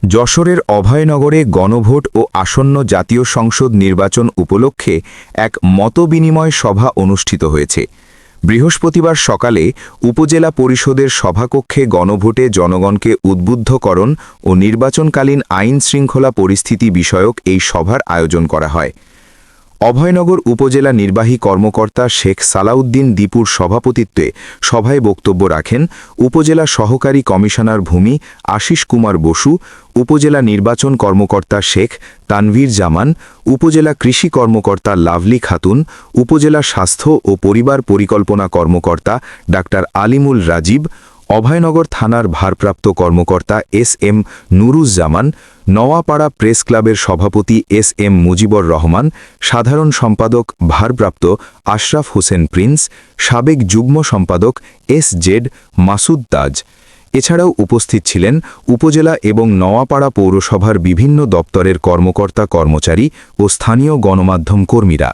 যশোরের অভয়নগরে গণভোট ও আসন্ন জাতীয় সংসদ নির্বাচন উপলক্ষে এক মতবিনিময় সভা অনুষ্ঠিত হয়েছে। বৃহস্পতিবার সকালে উপজেলা পরিষদের সভাকক্ষে গণভোটে জনগণকে উদ্বুদ্ধকরণ ও নির্বাচনকালীন আইন-শৃঙ্খলা পরিস্থিতি বিষয়ক এই সভার আয়োজন করা হয়। অভয়নগর উপজেলা নির্বাহী কর্মকর্তা শেখ সালাউদ্দিন দীপুর সভাপতিত্বে সভায় বক্তব্য রাখেন উপজেলা সহকারী কমিশনার ভূমি আশিস কুমার বসু, উপজেলা নির্বাচন কর্মকর্তা শেখ তানভীর জামান, উপজেলা কৃষি কর্মকর্তা লাভলি খাতুন, উপজেলা স্বাস্থ্য ও পরিবার পরিকল্পনা কর্মকর্তা ডাক্তার আলিমুল রাজীব, অভয়নগর থানার ভারপ্রাপ্ত কর্মকর্তা এস.এম. নুরুজ্জামান, নওয়াপাড়া প্রেস ক্লাবের সভাপতি এস.এম. মুজিবর রহমান, সাধারণ সম্পাদক ভারপ্রাপ্ত আশরাফ হোসেন প্রিন্স, সাবেক যুগ্ম সম্পাদক এস.জেড. মাসুদ তাজ। এছাড়াও উপস্থিত ছিলেন উপজেলা এবং নওয়াপাড়া পৌরসভার বিভিন্ন দপ্তরের কর্মকর্তা কর্মচারী ও স্থানীয় গণমাধ্যম কর্মীরা।